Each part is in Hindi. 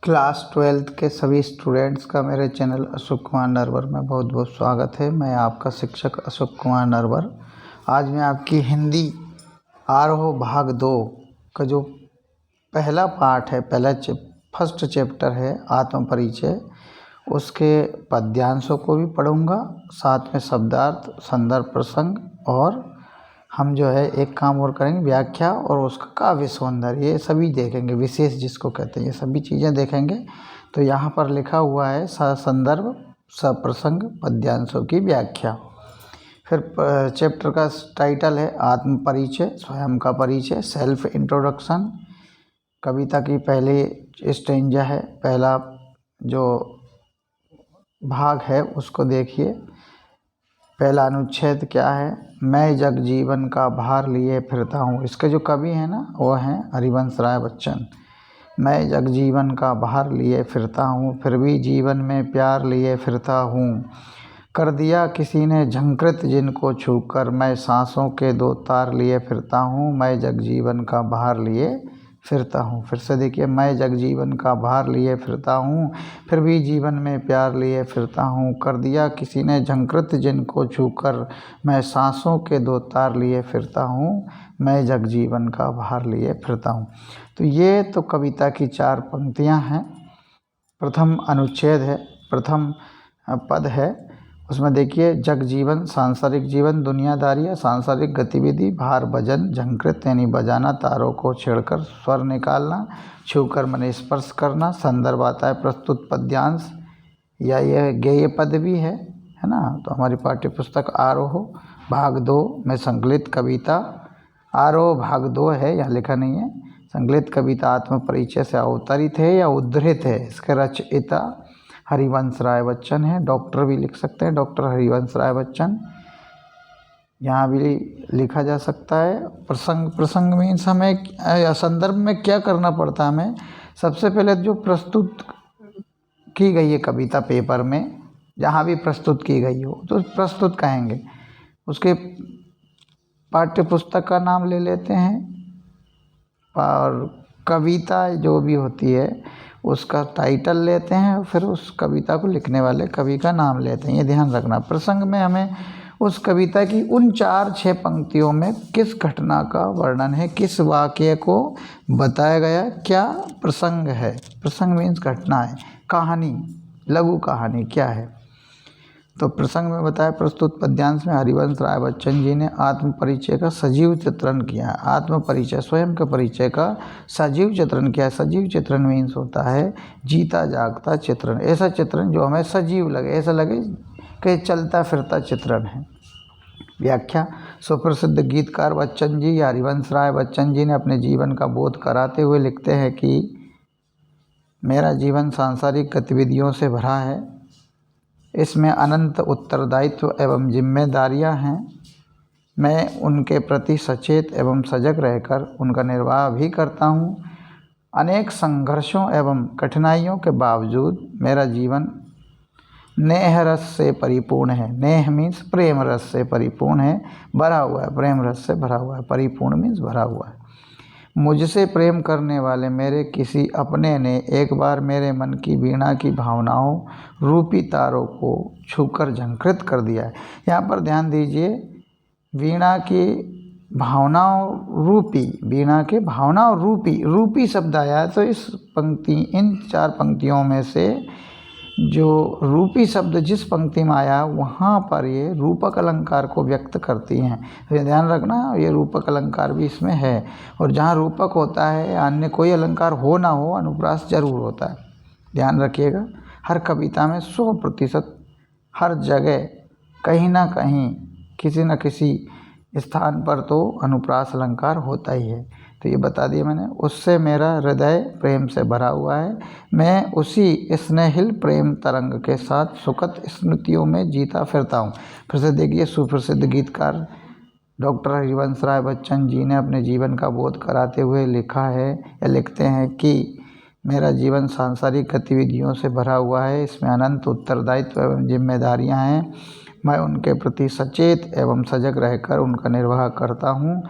क्लास 12th के सभी स्टूडेंट्स का मेरे चैनल अशोक कुमार नरवर में बहुत बहुत स्वागत है। मैं आपका शिक्षक अशोक कुमार नरवर। आज मैं आपकी हिंदी आरोह भाग 2 का जो पहला पार्ट है, फर्स्ट चैप्टर है आत्म परिचय, उसके पद्यांशों को भी पढ़ूंगा, साथ में शब्दार्थ, संदर्भ, प्रसंग, और हम जो है एक काम और करेंगे, व्याख्या और उसका काव्य सौंदर्य, ये सभी देखेंगे, विशेष जिसको कहते हैं, ये सभी चीज़ें देखेंगे। तो यहाँ पर लिखा हुआ है संदर्भ, सप्रसंग, पद्यांशों की व्याख्या। फिर चैप्टर का टाइटल है आत्म परिचय, स्वयं का परिचय, सेल्फ इंट्रोडक्शन। कविता की पहली स्टेंजा है, पहला जो भाग है उसको देखिए। पहला अनुच्छेद क्या है? मैं जग जीवन का भार लिए फिरता हूँ। इसके जो कवि हैं ना, वो हैं हरिवंश राय बच्चन। मैं जग जीवन का भार लिए फिरता हूँ, फिर भी जीवन में प्यार लिए फिरता हूँ। कर दिया किसी ने झंकृत जिनको छूकर, मैं सांसों के दो तार लिए फिरता हूँ। मैं जग जीवन का भार लिए फिरता हूँ। फिर से देखिए, मैं जग जीवन का भार लिए फिरता हूँ, फिर भी जीवन में प्यार लिए फिरता हूँ। कर दिया किसी ने झंकृत जिनको छूकर, मैं सांसों के दो तार लिए फिरता हूँ। मैं जग जीवन का भार लिए फिरता हूँ। तो ये तो कविता की 4 पंक्तियाँ हैं। प्रथम अनुच्छेद है, प्रथम पद है, उसमें देखिए, जग जीवन, सांसारिक जीवन, दुनियादारी या सांसारिक गतिविधि, भार भजन, झंकृत यानी बजाना, तारों को छेड़कर स्वर निकालना, छूकर मन स्पर्श करना। संदर्भ आता है प्रस्तुत पद्यांश, या यह गेय पद भी है ना। तो हमारी पाठ्य पुस्तक आरोह भाग 2 में संकलित कविता, आरोह भाग 2 है, यहाँ लिखा नहीं है। संकलित कविता आत्म परिचय से अवतरित है या उद्धृत है। इसके रचयिता हरिवंश राय बच्चन है। डॉक्टर भी लिख सकते हैं, डॉक्टर हरिवंश राय बच्चन, यहाँ भी लिखा जा सकता है। प्रसंग में हमें संदर्भ में क्या करना पड़ता है हमें? सबसे पहले जो प्रस्तुत की गई है कविता पेपर में, जहाँ भी प्रस्तुत की गई हो तो प्रस्तुत कहेंगे। उसके पाठ्य पुस्तक का नाम ले लेते हैं, और कविता जो भी होती है उसका टाइटल लेते हैं, और फिर उस कविता को लिखने वाले कवि का नाम लेते हैं। ये ध्यान रखना। प्रसंग में हमें उस कविता की उन 4-6 पंक्तियों में किस घटना का वर्णन है, किस वाक्य को बताया गया, क्या प्रसंग है। प्रसंग मीन्स घटना है, कहानी, लघु कहानी क्या है। तो प्रसंग में बताया, प्रस्तुत पद्यांश में हरिवंश राय बच्चन जी ने आत्म परिचय का सजीव चित्रण किया है। आत्म परिचय, स्वयं के परिचय का सजीव चित्रण किया है। सजीव चित्रण मीन्स होता है जीता जागता चित्रण, ऐसा चित्रण जो हमें सजीव लगे, ऐसा लगे कि चलता फिरता चित्रण है। व्याख्या, सुप्रसिद्ध गीतकार बच्चन जी या हरिवंश राय बच्चन जी ने अपने जीवन का बोध कराते हुए लिखते हैं कि मेरा जीवन सांसारिक गतिविधियों से भरा है, इसमें अनंत उत्तरदायित्व एवं जिम्मेदारियां हैं। मैं उनके प्रति सचेत एवं सजग रहकर उनका निर्वाह भी करता हूँ। अनेक संघर्षों एवं कठिनाइयों के बावजूद मेरा जीवन नेह रस से परिपूर्ण है। नेह मीन्स प्रेम रस से परिपूर्ण है, भरा हुआ है, प्रेम रस से भरा हुआ है। परिपूर्ण मीन्स भरा हुआ है। मुझसे प्रेम करने वाले मेरे किसी अपने ने एक बार मेरे मन की वीणा की भावनाओं रूपी तारों को छूकर झंकृत कर दिया है। यहाँ पर ध्यान दीजिए, वीणा की भावनाओं रूपी, वीणा के भावनाओं रूपी शब्द आया है। तो इन 4 पंक्तियों में से जो रूपी शब्द जिस पंक्ति में आया वहाँ पर ये रूपक अलंकार को व्यक्त करती हैं। तो ये ध्यान रखना, ये रूपक अलंकार भी इसमें है। और जहाँ रूपक होता है, अन्य कोई अलंकार हो ना हो, अनुप्रास जरूर होता है। ध्यान रखिएगा, हर कविता में 100% हर जगह कहीं ना कहीं किसी न किसी स्थान पर तो अनुप्रास अलंकार होता ही है। तो ये बता दिया मैंने। उससे मेरा हृदय प्रेम से भरा हुआ है। मैं उसी स्नेहिल प्रेम तरंग के साथ सुखद स्मृतियों में जीता फिरता हूँ। फिर से देखिए, सुप्रसिद्ध गीतकार डॉक्टर हरिवंश राय बच्चन जी ने अपने जीवन का बोध कराते हुए लिखा है या लिखते हैं कि मेरा जीवन सांसारिक गतिविधियों से भरा हुआ है, इसमें अनंत उत्तरदायित्व एवं जिम्मेदारियाँ हैं। मैं उनके प्रति सचेत एवं सजग रहकर उनका निर्वाह करता हूँ।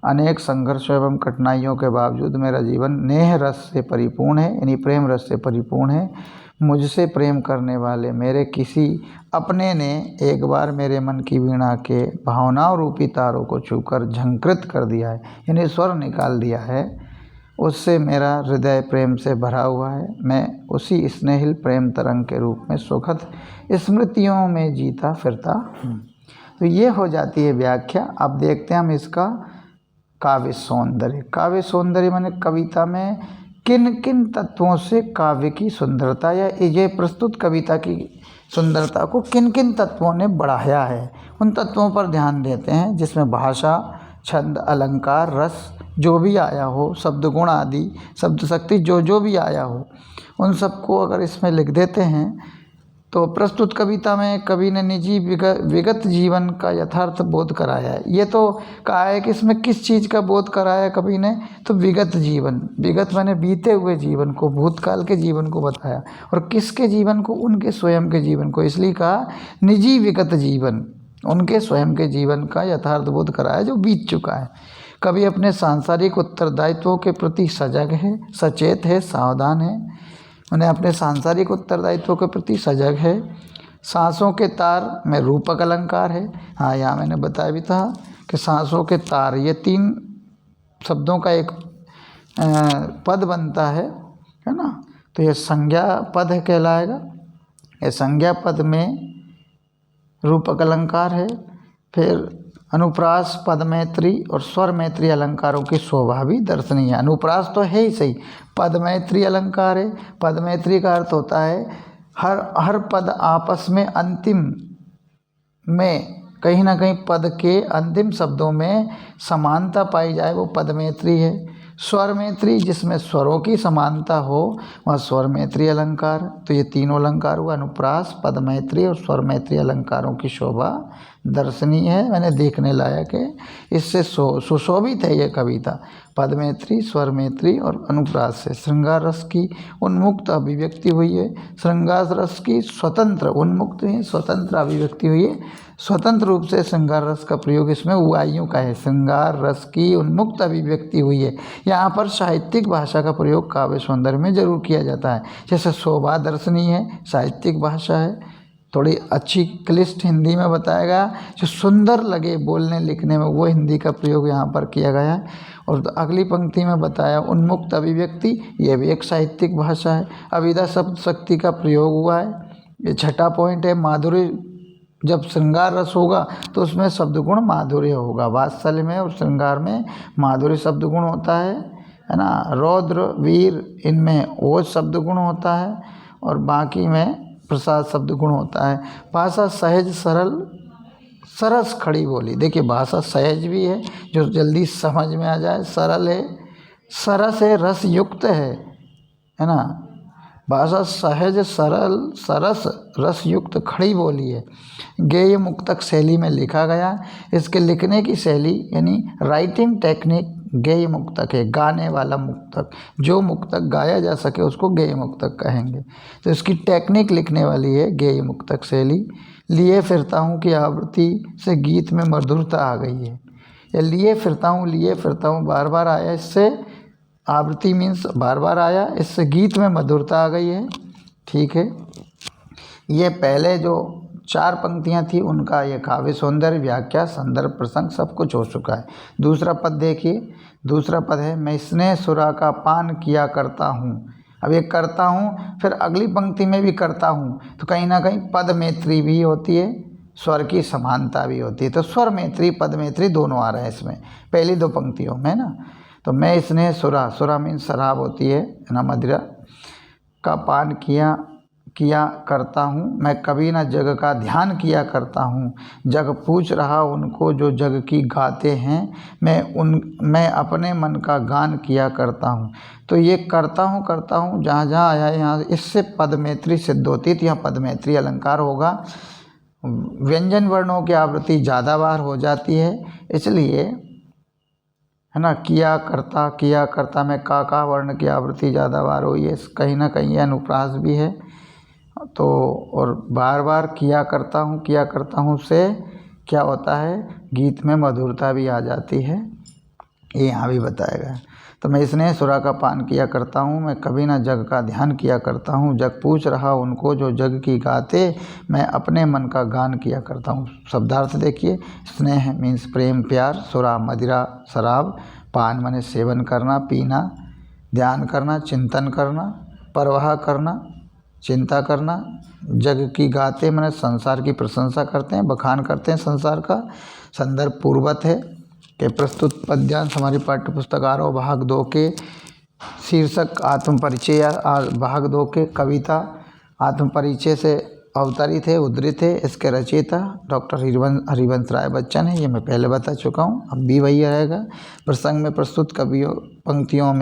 अनेक संघर्षों एवं कठिनाइयों के बावजूद मेरा जीवन नेह रस से परिपूर्ण है, यानी प्रेम रस से परिपूर्ण है। मुझसे प्रेम करने वाले मेरे किसी अपने ने एक बार मेरे मन की वीणा के भावनाओं रूपी तारों को छूकर झंकृत कर दिया है, यानी स्वर निकाल दिया है। उससे मेरा हृदय प्रेम से भरा हुआ है। मैं उसी स्नेहिल प्रेम तरंग के रूप में सुखद स्मृतियों में जीता फिरता हूँ। तो ये हो जाती है व्याख्या। अब देखते हैं हम इसका काव्य सौंदर्य। काव्य सौंदर्य माने कविता में किन किन तत्वों से काव्य की सुंदरता या ये प्रस्तुत कविता की सुंदरता को किन किन तत्वों ने बढ़ाया है, उन तत्वों पर ध्यान देते हैं, जिसमें भाषा, छंद, अलंकार, रस जो भी आया हो, शब्द गुण आदि, शब्द शक्ति जो भी आया हो, उन सबको अगर इसमें लिख देते हैं तो प्रस्तुत कविता में कवि ने निजी विगत जीवन का यथार्थ बोध कराया है। ये तो कहा है कि इसमें किस चीज़ का बोध कराया कवि ने, तो विगत जीवन, विगत माने बीते हुए जीवन को, भूतकाल के जीवन को बताया। और किसके जीवन को, उनके स्वयं के जीवन को, इसलिए कहा निजी विगत जीवन, उनके स्वयं के जीवन का यथार्थ बोध कराया जो बीत चुका है। कवि अपने सांसारिक उत्तरदायित्वों के प्रति सजग है, सचेत है, सावधान है। उन्हें अपने सांसारिक उत्तरदायित्वों के प्रति सजग है। सांसों के तार में रूपक अलंकार है। हाँ, यहाँ मैंने बताया भी था कि सांसों के तार, ये 3 शब्दों का एक पद बनता है ना। तो ये संज्ञा पद कहलाएगा। ये संज्ञा पद में रूपक अलंकार है। फिर अनुप्रास, पद मैत्री और स्वर मैत्री अलंकारों की शोभा भी दर्शनीय है। अनुप्रास तो है ही सही, पद मैत्री अलंकार है। पद मैत्री का अर्थ होता है हर पद आपस में अंतिम में कहीं ना कहीं पद के अंतिम शब्दों में समानता पाई जाए, वो पद मैत्री है। स्वर मैत्री, जिसमें स्वरों की समानता हो, वह स्वर मैत्री अलंकार। तो ये तीनों अलंकार हुआ, अनुप्रास, पद मैत्री और स्वर मैत्री अलंकारों की शोभा दर्शनीय है, मैंने देखने लायक है। इससे सुशोभित है ये कविता। पद मैत्री, स्वर मैत्री और अनुप्रास से श्रृंगार रस की उन्मुक्त अभिव्यक्ति हुई है। श्रृंगार रस की स्वतंत्र, उन्मुक्त है, स्वतंत्र अभिव्यक्ति हुई है। स्वतंत्र रूप से श्रृंगार रस का प्रयोग इसमें हुआ, यूँ का है, श्रृंगार रस की उन्मुक्त अभिव्यक्ति हुई है। यहाँ पर साहित्यिक भाषा का प्रयोग काव्य सौंदर्य में जरूर किया जाता है। जैसे शोभा दर्शनीय है, साहित्यिक भाषा है, थोड़ी अच्छी क्लिष्ट हिंदी में बताया गया, जो सुंदर लगे बोलने लिखने में, वो हिंदी का प्रयोग यहाँ पर किया गया है। और अगली पंक्ति में बताया उन्मुक्त अभिव्यक्ति, ये भी एक साहित्यिक भाषा है। अभिधा शब्द शक्ति का प्रयोग हुआ है, ये छठा पॉइंट है। माधुर्य, जब श्रृंगार रस होगा तो उसमें शब्द गुण माधुर्य होगा। वात्सल्य में और श्रृंगार में माधुर्य शब्द गुण होता है ना। रौद्र, वीर, इनमें ओज शब्द गुण होता है और बाकी में प्रसाद शब्द गुण होता है। भाषा सहज, सरल, सरस, खड़ी बोली। देखिए, भाषा सहज भी है, जो जल्दी समझ में आ जाए, सरल है, सरस है, रस युक्त है ना। भाषा सहज, सरल, सरस, रस युक्त, खड़ी बोली है। गेय मुक्तक शैली में लिखा गया। इसके लिखने की शैली यानी राइटिंग टेक्निक गेय मुक्तक है, गाने वाला मुक्तक। जो मुक्तक गाया जा सके उसको गेय मुक्तक कहेंगे। तो इसकी टेक्निक लिखने वाली है गेय मुक्तक शैली। लिए फिरता हूँ की आवृत्ति से गीत में मधुरता आ गई है। या लिए फिरता हूँ बार बार आया, इससे आवृत्ति मीन्स बार बार आया, इससे गीत में मधुरता आ गई है। ठीक है, ये पहले जो 4 पंक्तियाँ थी उनका ये काव्य सौंदर्य, व्याख्या, संदर्भ, प्रसंग सब कुछ हो चुका है। दूसरा पद देखिए, दूसरा पद है मैं स्नेह सुरा का पान किया करता हूँ। अब ये करता हूँ, फिर अगली पंक्ति में भी करता हूँ, तो कहीं ना कहीं पद मैत्री भी होती है, स्वर की समानता भी होती है। तो स्वर मैत्री, पद मैत्री दोनों आ रहे हैं इसमें पहली 2 पंक्तियों में ना। तो मैं स्नेह सुरा, सुरा मीन्स शराब होती है ना, मदिरा, का पान किया करता हूँ। मैं कभी ना जग का ध्यान किया करता हूँ। जग पूछ रहा उनको जो जग की गाते हैं, मैं अपने मन का गान किया करता हूँ। तो ये करता हूँ जहाँ जहाँ आया है यहाँ इससे पद मैत्री सिद्ध होती है। तो यहाँ पद मैत्री अलंकार होगा। व्यंजन वर्णों की आवृत्ति ज़्यादा बार हो जाती है, इसलिए है ना। किया करता में का वर्ण की आवृत्ति ज़्यादा बार हुई है, कहीं ना कहीं यह अनुप्रास भी है। तो और बार बार किया करता हूँ से क्या होता है, गीत में मधुरता भी आ जाती है। ये यहाँ भी बताया गया। तो मैं स्नेह सुरा का पान किया करता हूँ, मैं कभी ना जग का ध्यान किया करता हूँ। जग पूछ रहा उनको जो जग की गाते, मैं अपने मन का गान किया करता हूँ। शब्दार्थ देखिए, स्नेह मीन्स प्रेम प्यार, सुरा मदिरा शराब, पान माने सेवन करना पीना, ध्यान करना चिंतन करना, परवाह करना चिंता करना, जग की गाते माने संसार की प्रशंसा करते हैं, बखान करते हैं संसार का। संदर्भ पूर्वत है कि प्रस्तुत पद्यांश हमारी पाठ्य पुस्तक आरोह भाग 2 के शीर्षक आत्मपरिचय या भाग 2 के कविता आत्मपरिचय से अवतरित है, उद्धृत है। इसके रचयिता डॉक्टर हरिवंश राय बच्चन है, ये मैं पहले बता चुका हूँ, अब भी वही रहेगा। प्रसंग में प्रस्तुत पंक्तियों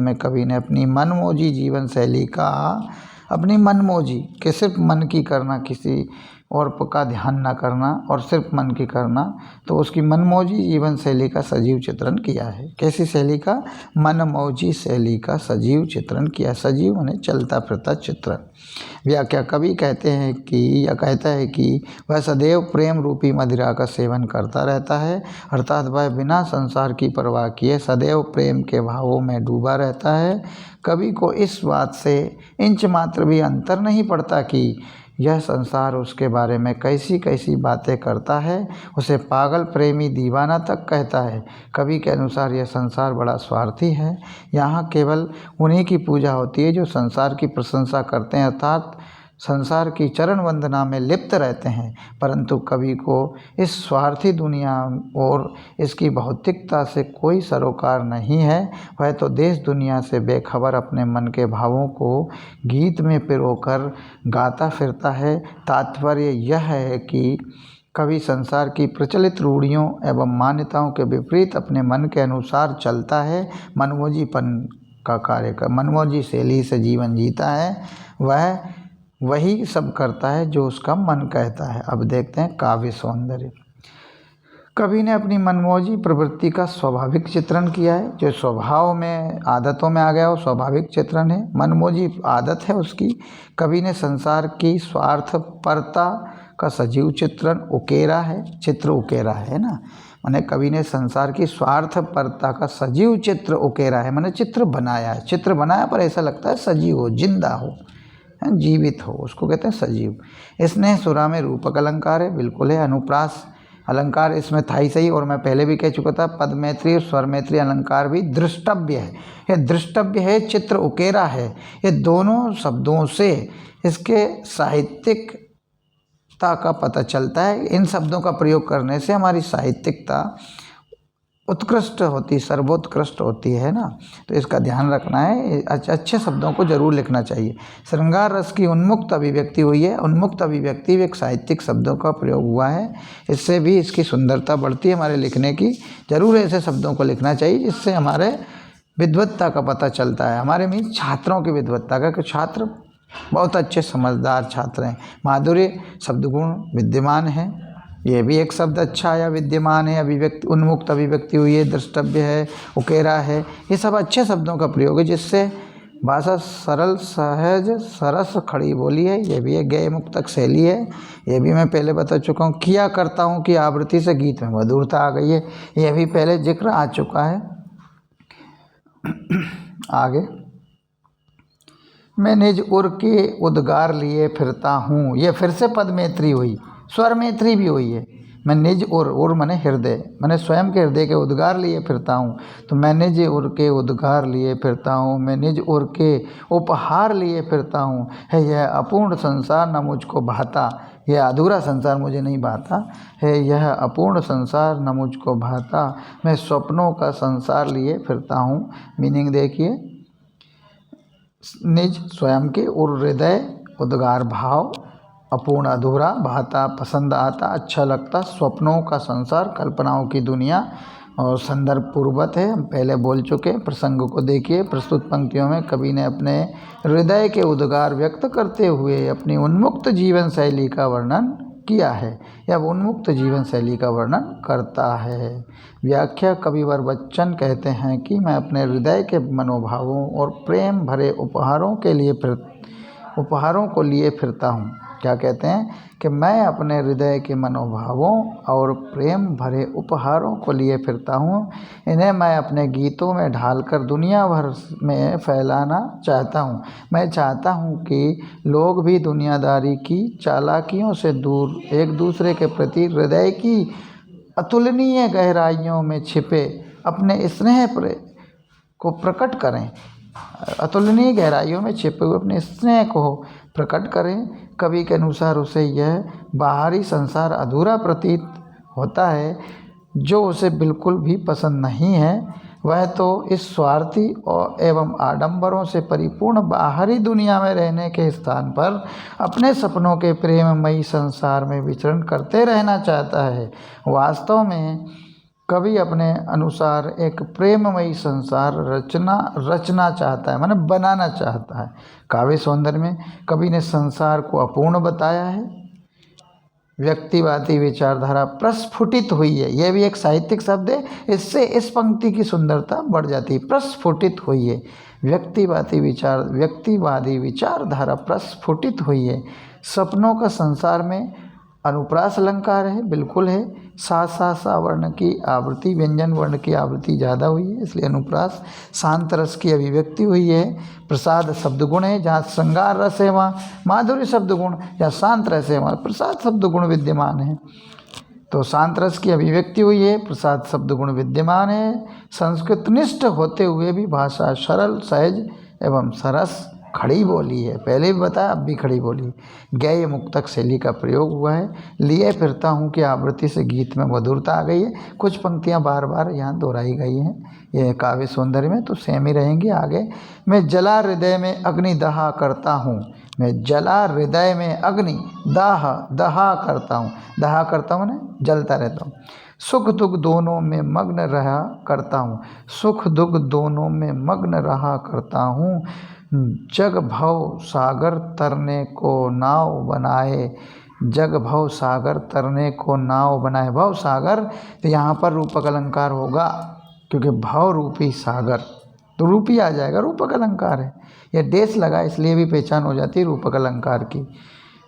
में कवि ने अपनी मनमौजी जीवन शैली का, अपनी मनमौजी कि सिर्फ मन की करना, किसी और का ध्यान ना करना और सिर्फ मन की करना, तो उसकी मनमौजी जीवन शैली का सजीव चित्रण किया है। कैसी शैली का? मनमौजी शैली का सजीव चित्रण किया। सजीव माने चलता फिरता चित्रण। व्याख्या, कवि कहता है कि वह सदैव प्रेम रूपी मदिरा का सेवन करता रहता है, अर्थात वह बिना संसार की परवाह किए सदैव प्रेम के भावों में डूबा रहता है। कवि को इस बात से इंच मात्र भी अंतर नहीं पड़ता कि यह संसार उसके बारे में कैसी कैसी बातें करता है, उसे पागल प्रेमी दीवाना तक कहता है। कवि के अनुसार यह संसार बड़ा स्वार्थी है, यहाँ केवल उन्हीं की पूजा होती है जो संसार की प्रशंसा करते हैं, अर्थात संसार की चरण वंदना में लिप्त रहते हैं। परंतु कवि को इस स्वार्थी दुनिया और इसकी भौतिकता से कोई सरोकार नहीं है। वह तो देश दुनिया से बेखबर अपने मन के भावों को गीत में पिरोकर गाता फिरता है। तात्पर्य यह है कि कवि संसार की प्रचलित रूढ़ियों एवं मान्यताओं के विपरीत अपने मन के अनुसार चलता है, मनमौजीपन का कार्य कर, मनमौजी शैली से जीवन जीता है। वह वही सब करता है जो उसका मन कहता है। अब देखते हैं काव्य सौंदर्य। कवि ने अपनी मनमौजी प्रवृत्ति का स्वाभाविक चित्रण किया है, जो स्वभाव में आदतों में आ गया वो स्वाभाविक चित्रण है। मनमौजी आदत है उसकी। कवि ने संसार की स्वार्थपरता का सजीव चित्रण उकेरा है, चित्र उकेरा है ना, माने कवि ने संसार की स्वार्थपरता का सजीव चित्र उकेरा है, माने चित्र बनाया है। चित्र बनाया पर ऐसा लगता है सजीव हो, जिंदा हो, जीवित हो, उसको कहते हैं सजीव। स्नेह सुरा में रूपक अलंकार है, बिल्कुल है। अनुप्रास अलंकार इसमें था ही सही, और मैं पहले भी कह चुका था पद मैत्री और स्वर मैत्री अलंकार भी दृष्टव्य है। ये दृष्टव्य है, चित्र उकेरा है। ये दोनों शब्दों से इसके साहित्यिकता का पता चलता है। इन शब्दों का प्रयोग करने से हमारी साहित्यिकता उत्कृष्ट होती, सर्वोत्कृष्ट होती है ना, तो इसका ध्यान रखना है। अच्छे शब्दों को जरूर लिखना चाहिए। श्रृंगार रस की उन्मुक्त अभिव्यक्ति हुई है। उन्मुक्त अभिव्यक्ति एक साहित्यिक शब्दों का प्रयोग हुआ है, इससे भी इसकी सुंदरता बढ़ती है हमारे लिखने की। जरूर ऐसे शब्दों को लिखना चाहिए जिससे हमारे विद्वत्ता का पता चलता है, हमारे मीन छात्रों की विद्वत्ता का, कि छात्र बहुत अच्छे समझदार छात्र हैं। माधुर्य शब्दगुण विद्यमान है, ये भी एक शब्द अच्छा आया, विद्यमान है, अभिव्यक्ति उन्मुक्त अभिव्यक्ति हुई है, द्रष्टव्य है, उकेरा है, ये सब अच्छे शब्दों का प्रयोग है जिससे भाषा सरल सहज सरस खड़ी बोली है। ये भी एक गय मुक्तक शैली है, ये भी मैं पहले बता चुका हूँ। किया करता हूँ कि आवृत्ति से गीत में मधुरता आ गई है, ये भी पहले जिक्र आ चुका है। आगे, मैं निज उर के उद्गार लिए फिरता हूँ, ये फिर से पद मैत्री हुई, स्वर मैत्री भी हुई है। मैं निज उर माने हृदय, मैंने स्वयं के हृदय के उद्गार लिए फिरता हूँ, तो मैं निज उर के उद्गार लिए फिरता हूँ, मैं निज उर के उपहार लिए फिरता हूँ। है यह अपूर्ण संसार न मुझको भाता, यह अधूरा संसार मुझे नहीं भाता है, यह अपूर्ण संसार न मुझको भाता, मैं स्वप्नों का संसार लिए फिरता हूँ। मीनिंग देखिए, निज स्वयं के, उर हृदय, उद्गार भाव, अपूर्ण अधूरा, भाता पसंद आता, अच्छा लगता, स्वप्नों का संसार कल्पनाओं की दुनिया। और संदर्भ पूर्वत है, हम पहले बोल चुके। प्रसंग को देखिए, प्रस्तुत पंक्तियों में कवि ने अपने हृदय के उद्गार व्यक्त करते हुए अपनी उन्मुक्त जीवन शैली का वर्णन किया है, या उन्मुक्त जीवन शैली का वर्णन करता है। व्याख्या, कविवर बच्चन कहते हैं कि मैं अपने हृदय के मनोभावों और प्रेम भरे उपहारों को लिए फिरता हूँ। क्या कहते हैं कि मैं अपने हृदय के मनोभावों और प्रेम भरे उपहारों को लिए फिरता हूँ। इन्हें मैं अपने गीतों में ढालकर दुनिया भर में फैलाना चाहता हूँ। मैं चाहता हूँ कि लोग भी दुनियादारी की चालाकियों से दूर एक दूसरे के प्रति हृदय की अतुलनीय गहराइयों में छिपे अपने स्नेह को प्रकट करें। अतुलनीय गहराइयों में छिपे हुए अपने स्नेह को प्रकट करें। कवि के अनुसार उसे यह बाहरी संसार अधूरा प्रतीत होता है जो उसे बिल्कुल भी पसंद नहीं है। वह तो इस स्वार्थी और एवं आडंबरों से परिपूर्ण बाहरी दुनिया में रहने के स्थान पर अपने सपनों के प्रेममयी संसार में विचरण करते रहना चाहता है। वास्तव में कवि अपने अनुसार एक प्रेममयी संसार रचना चाहता है, माने बनाना चाहता है। काव्य सौंदर्य में कवि ने संसार को अपूर्ण बताया है। व्यक्तिवादी विचारधारा प्रस्फुटित हुई है। यह भी एक साहित्यिक शब्द है, इससे इस पंक्ति की सुंदरता बढ़ जाती है। प्रस्फुटित हुई है, व्यक्तिवादी विचारधारा प्रस्फुटित हुई है। सपनों का संसार में अनुप्रास अलंकार है, बिल्कुल है। सा वर्ण की आवृत्ति, व्यंजन वर्ण की आवृत्ति ज़्यादा हुई है, इसलिए अनुप्रास। शांत रस की अभिव्यक्ति हुई है। प्रसाद शब्द गुण है, जहाँ श्रृंगार रस है वहाँ माधुर्य शब्द गुण, या शांत रस है वहाँ प्रसाद शब्द गुण विद्यमान है। तो शांत रस की अभिव्यक्ति हुई है, प्रसाद शब्द गुण विद्यमान है। संस्कृतनिष्ठ होते हुए भी भाषा सरल, सहज एवं सरस खड़ी बोली है। पहले भी बताया, अब भी खड़ी बोली। गैय मुक्तक शैली का प्रयोग हुआ है। लिए फिरता हूँ कि आवृत्ति से गीत में मधुरता आ गई है। कुछ पंक्तियाँ बार बार यहाँ दोहराई गई हैं। यह काव्य सौंदर्य में तो सेम ही रहेंगी। आगे, मैं जला हृदय में अग्नि दहा करता हूँ। मैं जला हृदय में अग्नि दहा करता हूँ। दहा करता हूँ ना, जलता रहता हूँ। सुख दुख दोनों में मग्न रहा करता हूँ। सुख दुख दोनों में मग्न रहा करता हूँ। जग भव सागर तरने को नाव बनाए। जग भव सागर तरने को नाव बनाए। भव सागर, तो यहाँ पर रूपक अलंकार होगा, क्योंकि भव रूपी सागर, तो रूपी आ जाएगा, रूपक अलंकार है। यह डेस लगा इसलिए भी पहचान हो जाती है रूपक अलंकार की।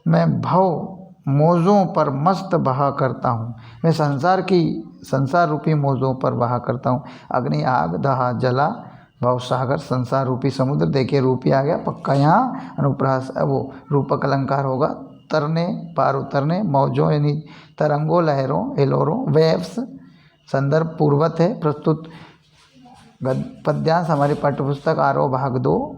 मैं भव मौजों पर मस्त बहा करता हूँ। मैं संसार रूपी मौजों पर बहा करता हूँ। अग्नि आग, दहा जला, भव सागर संसार रूपी समुद्र। देखिए रूपी आ गया पक्का, यहाँ अनुप्रास वो रूपक अलंकार होगा। तरने, पार उतरने, मौजों यानी तरंगों, लहरों, हिलोरों, वेव्स। संदर्भ पूर्वत है। प्रस्तुत पद्यांश हमारी पाठ्यपुस्तक आरोह भाग 2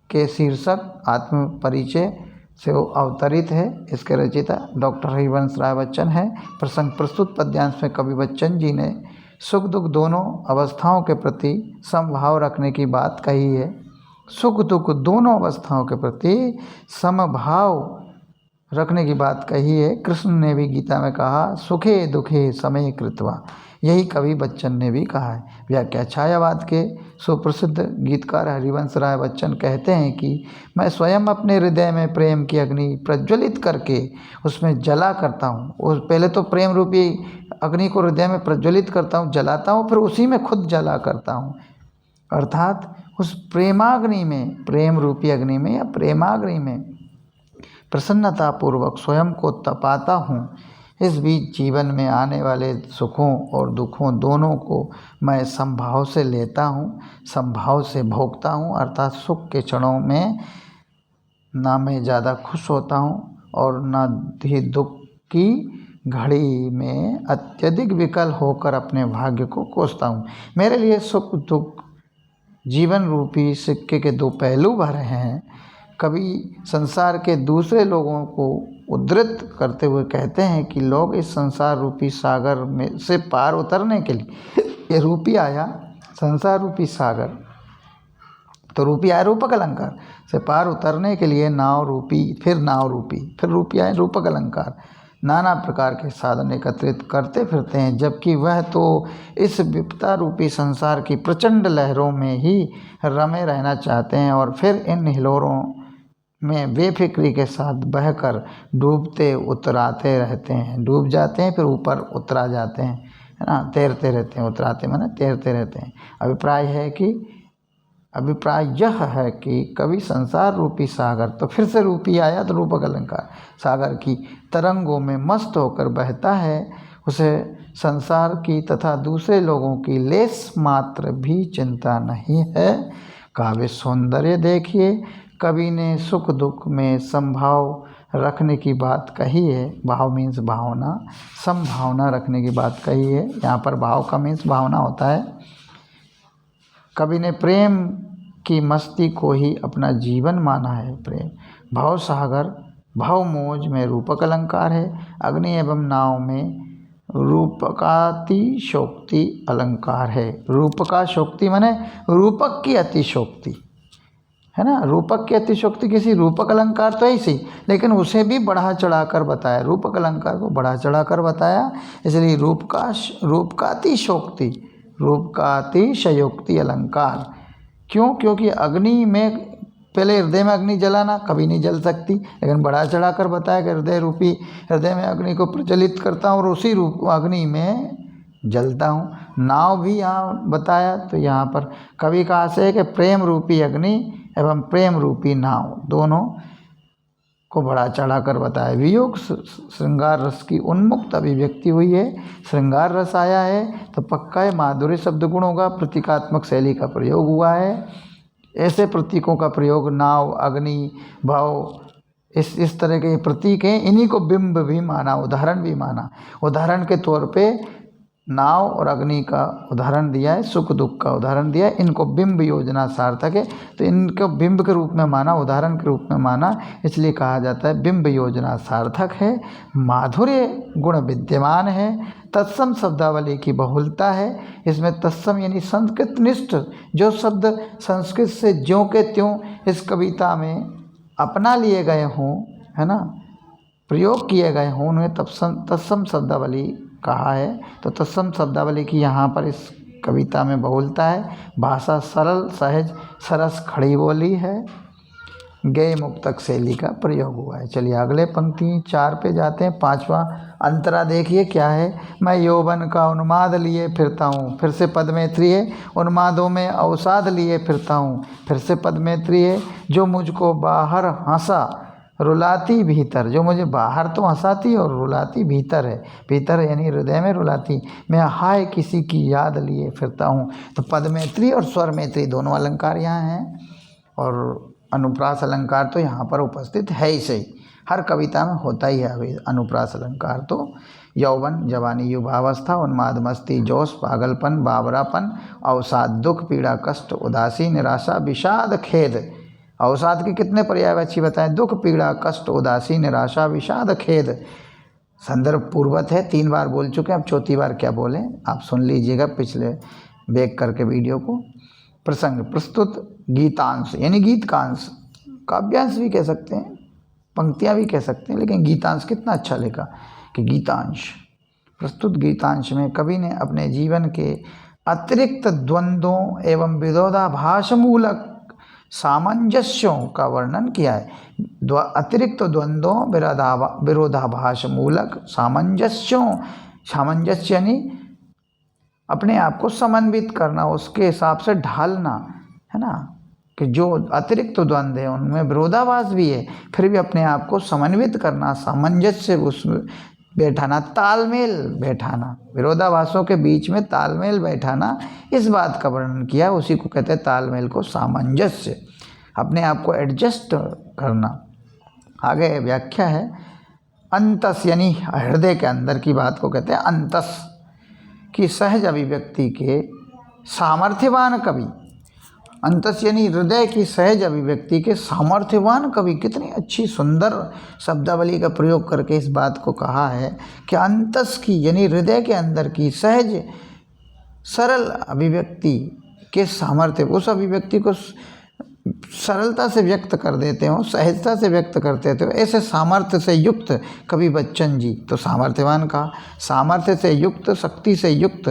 के शीर्षक आत्म परिचय से अवतरित है। इसके रचयिता डॉक्टर हरिवंश राय बच्चन है। प्रसंग प्रस्तुत पद्यांश में कवि बच्चन जी ने सुख दुख दोनों अवस्थाओं के प्रति समभाव रखने की बात कही है। सुख दुख दोनों अवस्थाओं के प्रति समभाव रखने की बात कही है। कृष्ण ने भी गीता में कहा, सुखे दुखे समय कृत्वा। यही कवि बच्चन ने भी कहा है। व्याख्या छायावाद के सुप्रसिद्ध गीतकार हरिवंश राय बच्चन कहते हैं कि मैं स्वयं अपने हृदय में प्रेम की अग्नि प्रज्वलित करके उसमें जला करता हूँ। उस पहले तो प्रेम रूपी अग्नि को हृदय में प्रज्वलित करता हूँ, जलाता हूँ, फिर उसी में खुद जला करता हूँ। अर्थात उस प्रेमाग्नि में, प्रेम रूपी अग्नि में या प्रेमाग्नि में प्रसन्नतापूर्वक स्वयं को तपाता हूँ। इस बीच जीवन में आने वाले सुखों और दुखों दोनों को मैं समभाव से लेता हूँ, समभाव से भोगता हूँ। अर्थात सुख के क्षणों में ना मैं ज़्यादा खुश होता हूँ और ना ही दुख की घड़ी में अत्यधिक विकल होकर अपने भाग्य को कोसता हूँ। मेरे लिए सुख दुख जीवन रूपी सिक्के के दो पहलू भर हैं। कवि संसार के दूसरे लोगों को उद्धृत करते हुए कहते हैं कि लोग इस संसार रूपी सागर में से पार उतरने के लिए, ये रूपी आया संसार रूपी सागर, तो रूपी आया रूपक अलंकार, से पार उतरने के लिए नाव रूपी, फिर रूपी आया रूपक अलंकार, नाना प्रकार के साधन एकत्रित करते फिरते हैं। जबकि वह तो इस विपदा रूपी संसार की प्रचंड लहरों में ही रमे रहना चाहते हैं और फिर इन हिलोरों में बेफिक्री के साथ बहकर डूबते उतराते रहते हैं। डूब जाते हैं फिर ऊपर उतरा जाते हैं, है ना, तैरते रहते हैं। उतराते माने तैरते रहते हैं। अभिप्राय है कि अभिप्राय यह है कि कभी संसार रूपी सागर, तो फिर से रूपी आया तो रूपक अलंकार, सागर की तरंगों में मस्त होकर बहता है, उसे संसार की तथा दूसरे लोगों की लेस मात्र भी चिंता नहीं है। काव्य सौंदर्य देखिए, कवि ने सुख दुख में संभाव रखने की बात कही है। भाव मीन्स भावना, संभावना रखने की बात कही है। यहाँ पर भाव का मीन्स भावना होता है। कवि ने प्रेम की मस्ती को ही अपना जीवन माना है। प्रेम भाव सागर, भाव मौज में रूपक अलंकार है। अग्नि एवं नाव में रूपकातिशोक्ति अलंकार है। रूपकाशोक्ति माने रूपक की अतिशोक्ति है ना। रूपक की अतिशोक्ति किसी रूपक अलंकार तो ऐसी, लेकिन उसे भी बढ़ा चढ़ाकर बताया, रूपक अलंकार को बढ़ा चढ़ाकर बताया, इसलिए रूपकातिशोक्ति, रूपकातिशयोक्ति अलंकार। क्यों? क्योंकि अग्नि में पहले हृदय में अग्नि जलाना कभी नहीं जल सकती, लेकिन बढ़ा चढ़ा कर बताया कि हृदय में अग्नि को प्रज्वलित करता हूँ और उसी रूप अग्नि में जलता हूँ। नाव भी यहाँ बताया, तो यहाँ पर कवि का आशय है कि प्रेम रूपी अग्नि एवं प्रेम रूपी नाव दोनों को बढ़ा चढ़ा कर बताया। वियोग श्रृंगार रस की उन्मुक्त अभिव्यक्ति हुई है, श्रृंगार रस आया है तो पक्का है माधुर्य शब्द गुण होगा, प्रतीकात्मक शैली का प्रयोग हुआ है। ऐसे प्रतीकों का प्रयोग नाव, अग्नि, भाव, इस तरह के प्रतीक हैं, इन्हीं को बिंब भी माना, उदाहरण भी माना। उदाहरण के तौर पे नाव और अग्नि का उदाहरण दिया है, सुख दुख का उदाहरण दिया है। इनको बिंब योजना सार्थक है, तो इनको बिंब के रूप में माना, उदाहरण के रूप में माना, इसलिए कहा जाता है बिंब योजना सार्थक है। माधुर्य गुण विद्यमान है। तत्सम शब्दावली की बहुलता है। इसमें तत्सम यानी संस्कृत निष्ठ जो शब्द संस्कृत से ज्यों के त्यों इस कविता में अपना लिए गए हों, है ना, प्रयोग किए गए हों, उन्हें तत्सम शब्दावली कहा है। तो तत्सम शब्दावली की यहाँ पर इस कविता में बहुलता है। भाषा सरल, सहज, सरस, खड़ी बोली है। गय मुक्तक शैली का प्रयोग हुआ है। चलिए अगले पंक्ति 4 पे जाते हैं। 5वां अंतरा देखिए क्या है। मैं यौवन का उन्माद लिए फिरता हूँ, फिर से पद में 3 है। उन्मादों में अवसाद लिए फिरता हूँ, फिर से पद में 3 है। जो मुझको बाहर हंसा रुलाती भीतर, जो मुझे बाहर तो हंसाती और रुलाती भीतर है। भीतर यानी हृदय में रुलाती। मैं हाय किसी की याद लिए फिरता हूँ। तो पद में 3 और स्वर में 3 दोनों अलंकार यहाँ हैं, और अनुप्रास अलंकार तो यहाँ पर उपस्थित है ही सही। हर कविता में होता ही है अभी अनुप्रास अलंकार। तो यौवन, जवानी, युवावस्था, उन्माद, मस्ती, जोश, पागलपन, बावरापन, अवसाद, दुख, पीड़ा, कष्ट, उदासी, निराशा, विषाद, खेद। अवसाद के कितने पर्यायवाची बताएं? दुख, पीड़ा, कष्ट, उदासी, निराशा, विषाद, खेद। संदर्भ पूर्वत है, 3 बार बोल चुके हैं, अब 4थी बार क्या बोलें आप सुन लीजिएगा पिछले बैक करके वीडियो को। प्रसंग प्रस्तुत गीतांश यानी गीत का अंश, काव्यांश भी कह सकते हैं, पंक्तियाँ भी कह सकते हैं, लेकिन गीतांश कितना अच्छा लिखा कि गीतांश। प्रस्तुत गीतांश में कवि ने अपने जीवन के अतिरिक्त द्वंद्वों एवं विरोधाभास मूलक सामंजस्यों का वर्णन किया है। अतिरिक्त द्वंद्वों, विरोधाभास मूलक सामंजस्यों, सामंजस्य यानी अपने आप को समन्वित करना, उसके हिसाब से ढालना, है ना, कि जो अतिरिक्त द्वंद्व है उनमें विरोधाभास भी है, फिर भी अपने आप को समन्वित करना, सामंजस्य उसमें बैठाना, तालमेल बैठाना, विरोधाभासों के बीच में तालमेल बैठाना, इस बात का वर्णन किया। उसी को कहते हैं तालमेल को सामंजस्य, अपने आप को एडजस्ट करना। आगे व्याख्या है। अंतस यानी हृदय के अंदर की बात को कहते हैं अंतस की सहज अभिव्यक्ति के सामर्थ्यवान कवि। अंतस यानी हृदय की सहज अभिव्यक्ति के सामर्थ्यवान कवि। कितनी अच्छी सुंदर शब्दावली का प्रयोग करके इस बात को कहा है कि अंतस की यानी हृदय के अंदर की सहज सरल अभिव्यक्ति के सामर्थ्य, उस अभिव्यक्ति को सरलता से व्यक्त कर देते हो, सहजता से व्यक्त करते थे, ऐसे सामर्थ्य से युक्त कवि बच्चन जी। तो सामर्थ्यवान कहा, सामर्थ्य से युक्त, शक्ति से युक्त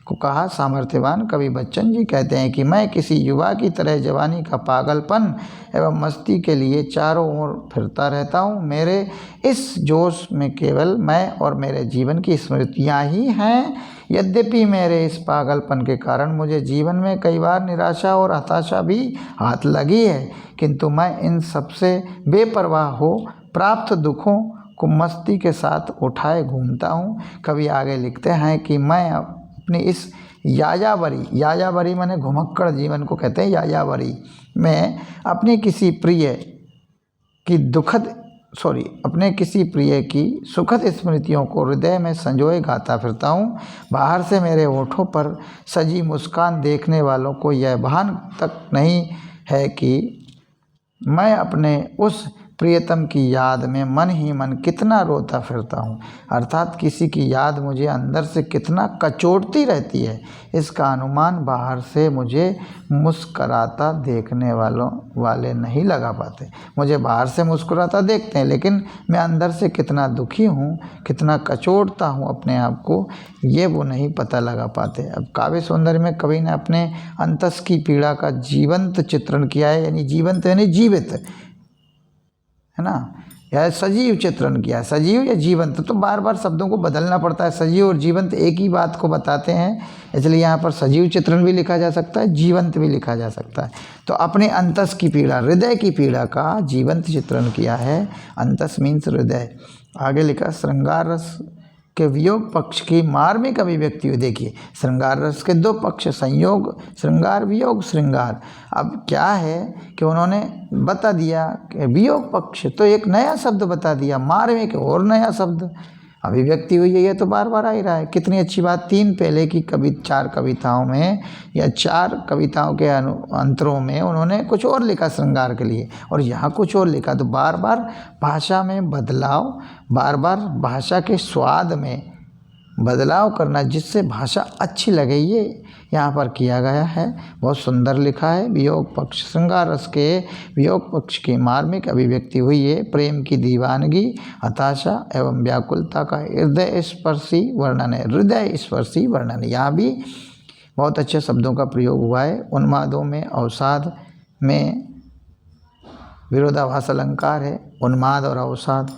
को कहा सामर्थ्यवान कवि बच्चन जी। कहते हैं कि मैं किसी युवा की तरह जवानी का पागलपन एवं मस्ती के लिए चारों ओर फिरता रहता हूँ। मेरे इस जोश में केवल मैं और मेरे जीवन की स्मृतियाँ ही हैं। यद्यपि मेरे इस पागलपन के कारण मुझे जीवन में कई बार निराशा और हताशा भी हाथ लगी है, किंतु मैं इन सबसे बेपरवाह हो प्राप्त दुखों को मस्ती के साथ उठाए घूमता हूँ। कवि आगे लिखते हैं कि मैं अपनी इस यायावरी माने घुमक्कड़ जीवन को कहते हैं यायावरी में अपने किसी प्रिय की सुखद स्मृतियों को हृदय में संजोए गाता फिरता हूँ। बाहर से मेरे होठों पर सजी मुस्कान देखने वालों को यह भान तक नहीं है कि मैं अपने उस प्रियतम की याद में मन ही मन कितना रोता फिरता हूँ, अर्थात किसी की याद मुझे अंदर से कितना कचोटती रहती है, इसका अनुमान बाहर से मुझे मुस्कराता देखने वाले नहीं लगा पाते। मुझे बाहर से मुस्कुराता देखते हैं, लेकिन मैं अंदर से कितना दुखी हूँ, कितना कचोटता हूँ अपने आप को, ये वो नहीं पता लगा पाते। अब काव्य सौंदर्य में कवि ने अपने अंतस की पीड़ा का जीवंत चित्रण किया है, यानी जीवंत यानी जीवित है ना, यह सजीव चित्रण किया है। सजीव या जीवंत तो बार बार शब्दों को बदलना पड़ता है, सजीव और जीवंत एक ही बात को बताते हैं, इसलिए यहाँ पर सजीव चित्रण भी लिखा जा सकता है, जीवंत भी लिखा जा सकता है। तो अपने अंतस की पीड़ा, हृदय की पीड़ा का जीवंत चित्रण किया है। अंतस मीन्स हृदय। आगे लिखा श्रृंगार रस के वियोग पक्ष की मार्मिक अभिव्यक्ति हुई। देखिए श्रृंगार रस के दो पक्ष, संयोग श्रृंगार, वियोग श्रृंगार। अब क्या है कि उन्होंने बता दिया कि वियोग पक्ष, तो एक नया शब्द बता दिया, मार्मिक और नया शब्द अभिव्यक्ति हुई है। ये तो बार बार आ ही रहा है, कितनी अच्छी बात। 3 पहले की 4 कविताओं में या 4 कविताओं के अंतरों में उन्होंने कुछ और लिखा श्रृंगार के लिए, और यहाँ कुछ और लिखा। तो बार बार भाषा में बदलाव, बार बार भाषा के स्वाद में बदलाव करना जिससे भाषा अच्छी लगे, ये यहाँ पर किया गया है। बहुत सुंदर लिखा है। वियोग पक्ष, श्रृंगार रस के वियोग पक्ष की मार्मिक अभिव्यक्ति हुई है। प्रेम की दीवानगी, हताशा एवं व्याकुलता का हृदय स्पर्शी वर्णन है। हृदय स्पर्शी वर्णन, यहाँ भी बहुत अच्छे शब्दों का प्रयोग हुआ है। उन्मादों में, अवसाद में विरोधाभास अलंकार है, उन्माद और अवसाद।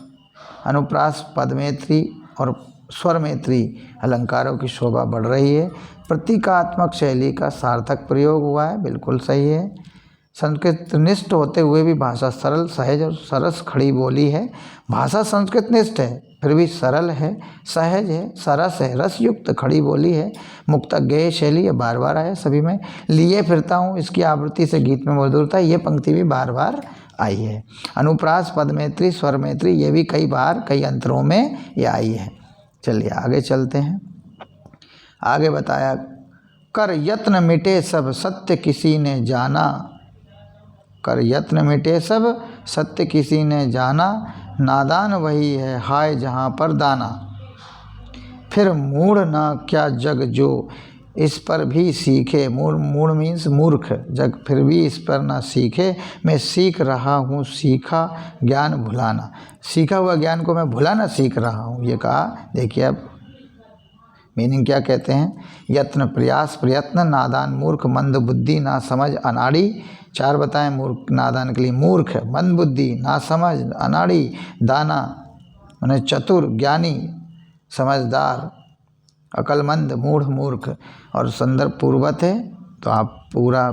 अनुप्रास, पदमेत्री और स्वरमेत्री अलंकारों की शोभा बढ़ रही है। प्रतीकात्मक शैली का सार्थक प्रयोग हुआ है, बिल्कुल सही है। संस्कृत निष्ठ होते हुए भी भाषा सरल, सहज और सरस खड़ी बोली है। भाषा संस्कृत निष्ठ है, फिर भी सरल है, सहज है, सरस है, रसयुक्त खड़ी बोली है। मुक्तज्ञेय शैली, ये बार बार आया सभी में। लिए फिरता हूँ, इसकी आवृत्ति से गीत में मधुरता, ये पंक्ति भी बार बार आई है। अनुप्रास, पदमेत्री, स्वरमेत्री, ये भी कई बार कई अंतरों में ये आई है। चलिए आगे चलते हैं। आगे बताया, कर यत्न मिटे सब सत्य किसी ने जाना, कर यत्न मिटे सब सत्य किसी ने जाना, नादान वही है हाय जहाँ पर दाना। फिर मूढ़ ना क्या जग जो इस पर भी सीखे, मूढ़ मीन्स मूर्ख, जग फिर भी इस पर ना सीखे, मैं सीख रहा हूँ सीखा ज्ञान भुलाना। सीखा हुआ ज्ञान को मैं भुलाना सीख रहा हूँ, ये कहा। देखिए अब मीनिंग क्या कहते हैं। यत्न प्रयास प्रयत्न, नादान मूर्ख, मंद बुद्धि ना समझ अनाड़ी। 4 बताएं मूर्ख, नादान के लिए। मूर्ख, मंद बुद्धि, ना समझ, अनाड़ी। दाना माने चतुर, ज्ञानी, समझदार, अकलमंद, मूढ़, मूर्ख। और संदर्भ पूर्वत है, तो आप पूरा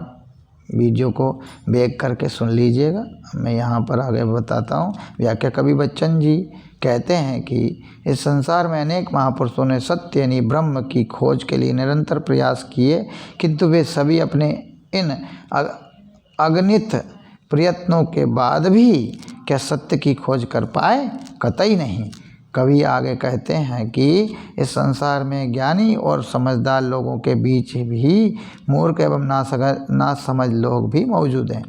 वीडियो को बैक करके सुन लीजिएगा। मैं यहाँ पर आगे बताता हूँ। व्याख्या कवि बच्चन जी कहते हैं कि इस संसार में अनेक महापुरुषों ने सत्य यानी ब्रह्म की खोज के लिए निरंतर प्रयास किए, किंतु वे सभी अपने इन अगणित प्रयत्नों के बाद भी क्या सत्य की खोज कर पाए? कतई नहीं। कवि आगे कहते हैं कि इस संसार में ज्ञानी और समझदार लोगों के बीच भी मूर्ख एवं नासमझ लोग भी मौजूद हैं।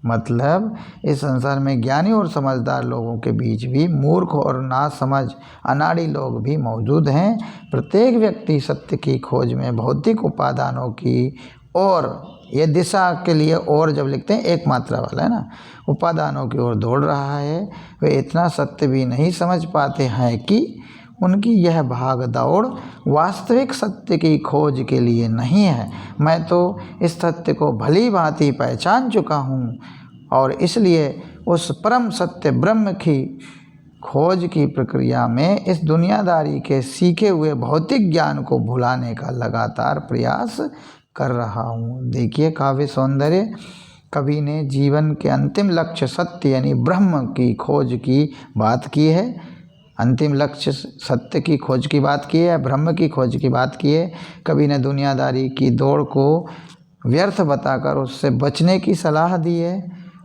मतलब इस संसार में ज्ञानी और समझदार लोगों के बीच भी मूर्ख और नासमझ अनाड़ी लोग भी मौजूद हैं। प्रत्येक व्यक्ति सत्य की खोज में भौतिक उपादानों की और, ये दिशा के लिए और जब लिखते हैं एक मात्रा वाला है ना, उपादानों की ओर दौड़ रहा है। वे इतना सत्य भी नहीं समझ पाते हैं कि उनकी यह भाग दौड़ वास्तविक सत्य की खोज के लिए नहीं है। मैं तो इस सत्य को भली भांति पहचान चुका हूँ और इसलिए उस परम सत्य ब्रह्म की खोज की प्रक्रिया में इस दुनियादारी के सीखे हुए भौतिक ज्ञान को भुलाने का लगातार प्रयास कर रहा हूँ। देखिए काव्य सौंदर्य, कवि ने जीवन के अंतिम लक्ष्य सत्य यानी ब्रह्म की खोज की बात की है। अंतिम लक्ष्य सत्य की खोज की बात की है, ब्रह्म की खोज की बात की है। कवि ने दुनियादारी की दौड़ को व्यर्थ बताकर उससे बचने की सलाह दी है।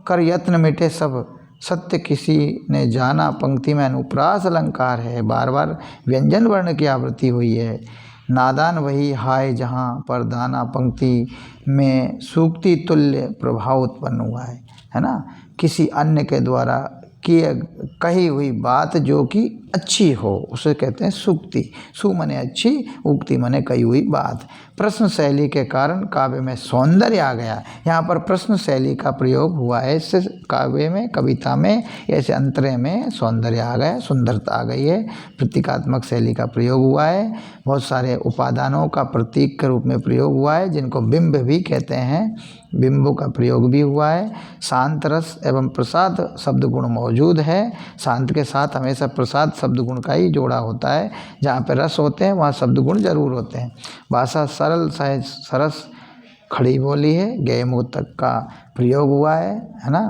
कर यत्न मिटे सब सत्य किसी ने जाना पंक्ति में अनुप्रास अलंकार है, बार बार व्यंजन वर्ण की आवृत्ति हुई है। नादान वही हाय जहाँ पर दाना पंक्ति में सूक्ति तुल्य प्रभाव उत्पन्न हुआ है ना। किसी अन्य के द्वारा कही हुई बात जो कि अच्छी हो उसे कहते हैं सूक्ति। सु मने अच्छी, उक्ति मने कही हुई बात। प्रश्न शैली के कारण काव्य में सौंदर्य आ गया। यहाँ पर प्रश्न शैली का प्रयोग हुआ है, इससे काव्य में, कविता में, ऐसे अंतरे में सौंदर्य आ गया, सुंदरता आ गई है। प्रतीकात्मक शैली का प्रयोग हुआ है। बहुत सारे उपादानों का प्रतीक के रूप में प्रयोग हुआ है, जिनको बिंब भी कहते हैं। बिंबों का प्रयोग भी हुआ है। शांत रस एवं प्रसाद शब्द गुण मौजूद है। शांत के साथ हमेशा प्रसाद शब्द गुण का ही जोड़ा होता है। जहाँ पे रस होते हैं वहाँ शब्द गुण जरूर होते हैं। भाषा सरल सहज सरस खड़ी बोली है। गए मुँह तक का प्रयोग हुआ है ना।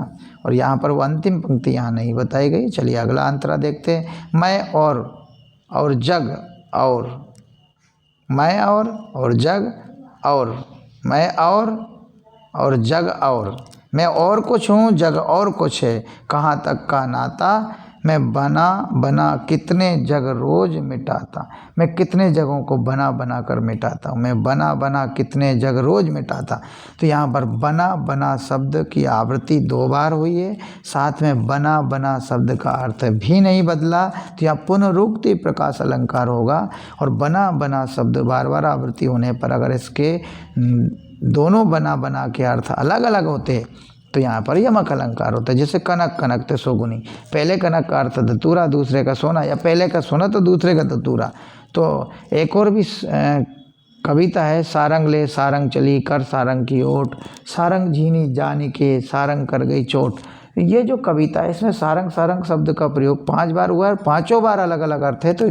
और यहाँ पर वो अंतिम पंक्ति यहाँ नहीं बताई गई। चलिए अगला अंतरा देखते हैं। मैं और जग और, मैं और जग और, मैं और जग और, मैं और कुछ हूँ जग और कुछ है, कहाँ तक का नाता, मैं बना कितने जग रोज मिटाता। मैं कितने जगहों को बना कर मिटाता हूँ। मैं बना कितने जग रोज मिटाता। तो यहाँ पर बना शब्द की आवृत्ति 2 बार हुई है। साथ में बना शब्द का अर्थ भी नहीं बदला। तो यहाँ पुनरुक्ति प्रकाश अलंकार होगा। और बना शब्द बार बार आवृत्ति होने पर अगर इसके दोनों बना के अर्थ अलग अलग होते तो यहाँ पर यमक अलंकार होता है। जैसे कनक कनकते सोगुनी, पहले कनक का अर्थ धतूरा, दूसरे का सोना, या पहले का सोना तो दूसरे का धतूरा। तो एक और भी कविता है, सारंग ले सारंग चली कर सारंग की ओट, सारंग झीनी जानी के सारंग कर गई चोट। ये जो कविता है इसमें सारंग शब्द का प्रयोग 5 बार हुआ है, 5 बार अलग अलग अर्थ है। तो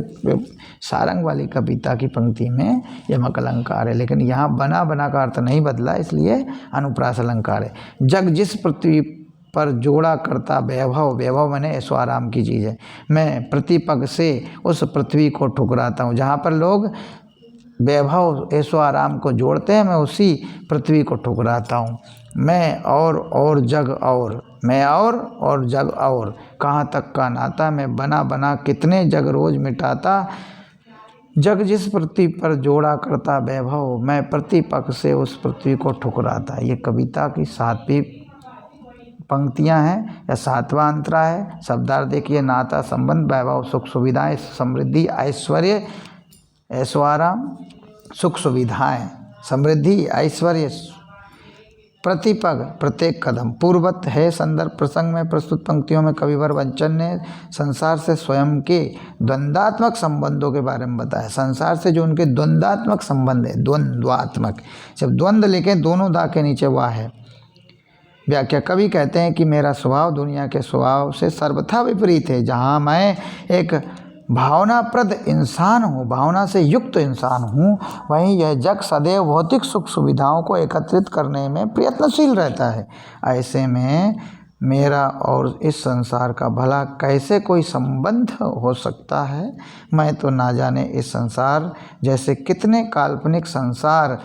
सारंग वाली कविता की पंक्ति में यमक अलंकार है। लेकिन यहाँ बना का अर्थ नहीं बदला, इसलिए अनुप्रास अलंकार है। जग जिस पृथ्वी पर जोड़ा करता वैभव मैंने ऐशो आराम की चीज़ है। मैं प्रतिपग से उस पृथ्वी को ठुकराता हूँ। जहाँ पर लोग वैभव ऐशो आराम को जोड़ते हैं, मैं उसी पृथ्वी को ठुकराता हूँ। मैं और जग और, मैं और जग और, कहाँ तक का नाता, मैं बना कितने जग रोज मिटाता। जग जिस पृथ्वी पर जोड़ा करता वैभव, मैं प्रतिपक्ष से उस पृथ्वी को ठुकराता। ये कविता की 7वीं पंक्तियां हैं या 7वां अंतरा है। शब्दार्थ देखिए, नाता, संबंध, वैभव, सुख सुविधाएं, समृद्धि, ऐश्वर्य, ऐशो आराम, सुख सुविधाएं, समृद्धि, ऐश्वर्य, प्रतिपग, प्रत्येक कदम। पूर्वत है संदर्भ प्रसंग में प्रस्तुत पंक्तियों में कविवर वंचन ने संसार से स्वयं के द्वंद्वात्मक संबंधों के बारे में बताया। संसार से जो उनके द्वंद्वात्मक संबंध है, द्वंद्वात्मक, जब द्वंद्व लेके दोनों दा के नीचे वाह है। व्याख्या, कवि कहते हैं कि मेरा स्वभाव दुनिया के स्वभाव से सर्वथा विपरीत है। जहाँ मैं एक भावनाप्रद इंसान हूँ, भावना से युक्त इंसान हूँ, वहीं यह जग सदैव भौतिक सुख सुविधाओं को एकत्रित करने में प्रयत्नशील रहता है। ऐसे में मेरा और इस संसार का भला कैसे कोई संबंध हो सकता है। मैं तो ना जाने इस संसार जैसे कितने काल्पनिक संसार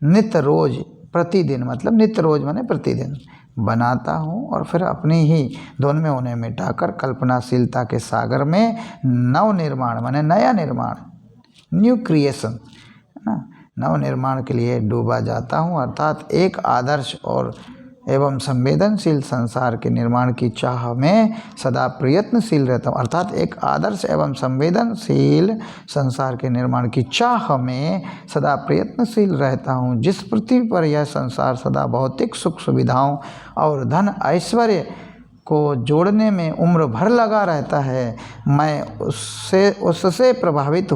नित्य रोज प्रतिदिन, मतलब नित्य रोज माने प्रतिदिन, बनाता हूँ और फिर अपनी ही धुन में उन्हें मिटाकर कल्पनाशीलता के सागर में नव निर्माण माने नया निर्माण, न्यू क्रिएशन है ना, नव निर्माण के लिए डूबा जाता हूँ। अर्थात एक आदर्श और एवं संवेदनशील संसार के निर्माण की चाह में सदा प्रयत्नशील रहता हूँ। अर्थात एक आदर्श एवं संवेदनशील संसार के निर्माण की चाह में सदा प्रयत्नशील रहता हूँ। जिस पृथ्वी पर यह संसार सदा भौतिक सुख सुविधाओं और धन ऐश्वर्य को जोड़ने में उम्र भर लगा रहता है, मैं उससे प्रभावित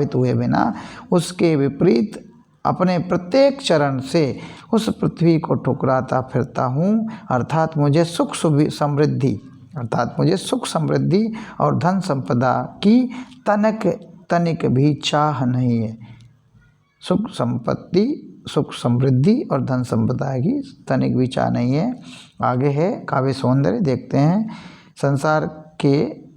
हुए बिना उसके विपरीत अपने प्रत्येक चरण से उस पृथ्वी को ठुकराता फिरता हूँ। अर्थात मुझे सुख समृद्धि अर्थात मुझे सुख समृद्धि और धन संपदा की तनिक भी चाह नहीं है। सुख संपत्ति, सुख समृद्धि और धन संपदा की तनिक भी चाह नहीं है। आगे है काव्य सौंदर्य, देखते हैं। संसार के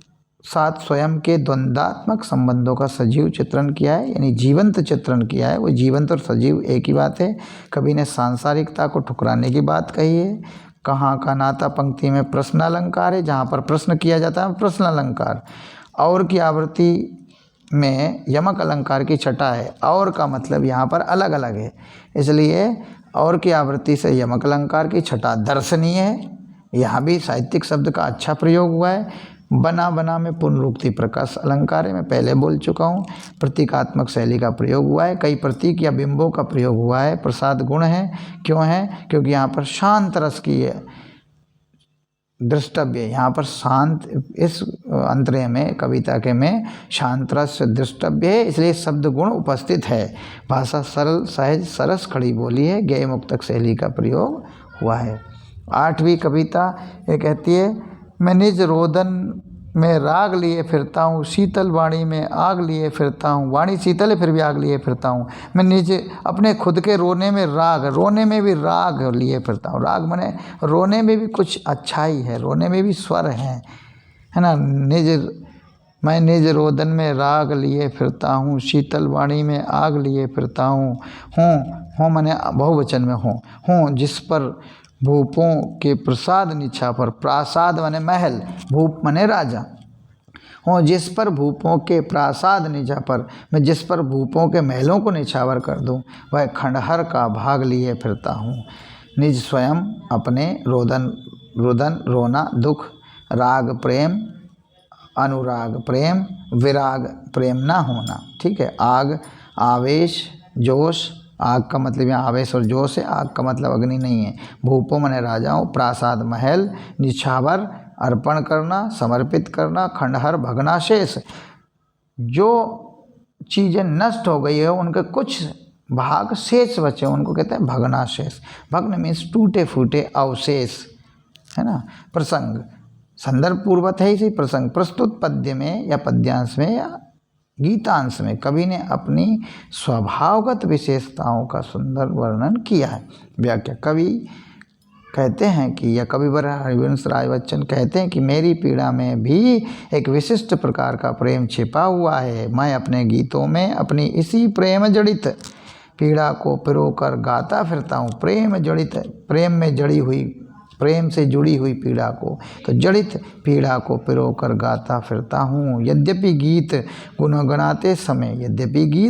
साथ स्वयं के द्वंद्वात्मक संबंधों का सजीव चित्रण किया है, यानी जीवंत चित्रण किया है। वो जीवंत और सजीव एक ही बात है। कवि ने सांसारिकता को ठुकराने की बात कही है। कहाँ का नाता पंक्ति में प्रश्न अलंकार है, जहाँ पर प्रश्न किया जाता है प्रश्न अलंकार। और की आवृत्ति में यमक अलंकार की छटा है। और का मतलब यहाँ पर अलग अलग है, इसलिए और की आवृत्ति से यमक अलंकार की छटा दर्शनीय है। यहाँ भी साहित्यिक शब्द का अच्छा प्रयोग हुआ है। बना बना में पुनरुक्ति प्रकाश अलंकार है, मैं पहले बोल चुका हूँ। प्रतीकात्मक शैली का प्रयोग हुआ है, कई प्रतीक या बिंबों का प्रयोग हुआ है। प्रसाद गुण है, क्यों है? क्योंकि यहाँ पर शांत रस की है दृष्टव्य, यहाँ पर शांत, इस अंतर्य में कविता के में शांत रस दृष्टव्य है, इसलिए शब्द गुण उपस्थित है। भाषा सरल सहज सरस खड़ी बोली है, गेय मुक्तक शैली का प्रयोग हुआ है। 8वीं कविता ये कहती है, मैं निज रोदन में राग लिए फिरता हूँ, शीतल वाणी में आग लिए फिरता हूँ। वाणी शीतल है फिर भी आग लिए फिरता हूँ। मैं निज अपने खुद के रोने में राग, रोने में भी राग लिए फिरता हूँ। राग माने रोने में भी कुछ अच्छाई है, रोने में भी स्वर है ना। मैं निज रोदन में राग लिए फिरता हूँ, शीतल वाणी में आग लिए फिरता हूँ। हूँ माने बहुवचन में हूँ जिस पर भूपों के प्रसाद निछावर, प्रासाद माने महल, भूप माने राजा। हूँ जिस पर भूपों के प्रासाद निछावर, मैं जिस पर भूपों के महलों को निछावर कर दूँ, वह खंडहर का भाग लिए फिरता हूँ। निज स्वयं अपने रुदन रोना, दुख, राग प्रेम, अनुराग प्रेम, विराग प्रेम ना होना। ठीक है। आग आवेश जोश, आग का मतलब यहाँ आवेश और जोश है, आग का मतलब अग्नि नहीं है। भूपों माने राजाओं, प्रासाद महल, निछावर अर्पण करना, समर्पित करना, खंडहर भग्नाशेष, जो चीज़ें नष्ट हो गई है उनके कुछ भाग शेष बचे, उनको कहते हैं भग्नाशेष। भग्न मीन्स टूटे फूटे अवशेष, है ना। प्रसंग संदर्भ पूर्वक है इसी प्रसंग। प्रस्तुत पद्य में या पद्यांश में या गीतांश में कवि ने अपनी स्वभावगत विशेषताओं का सुंदर वर्णन किया है। व्याख्या, कवि कहते हैं कि या कविवर हरिवंश राय बच्चन कहते हैं कि मेरी पीड़ा में भी एक विशिष्ट प्रकार का प्रेम छिपा हुआ है। मैं अपने गीतों में अपनी इसी प्रेम जड़ित पीड़ा को पिरोकर गाता फिरता हूँ। प्रेम जड़ित, प्रेम से जुड़ी हुई पीड़ा को, तो जड़ित पीड़ा को पिरोकर गाता फिरता हूँ। यद्यपि गीत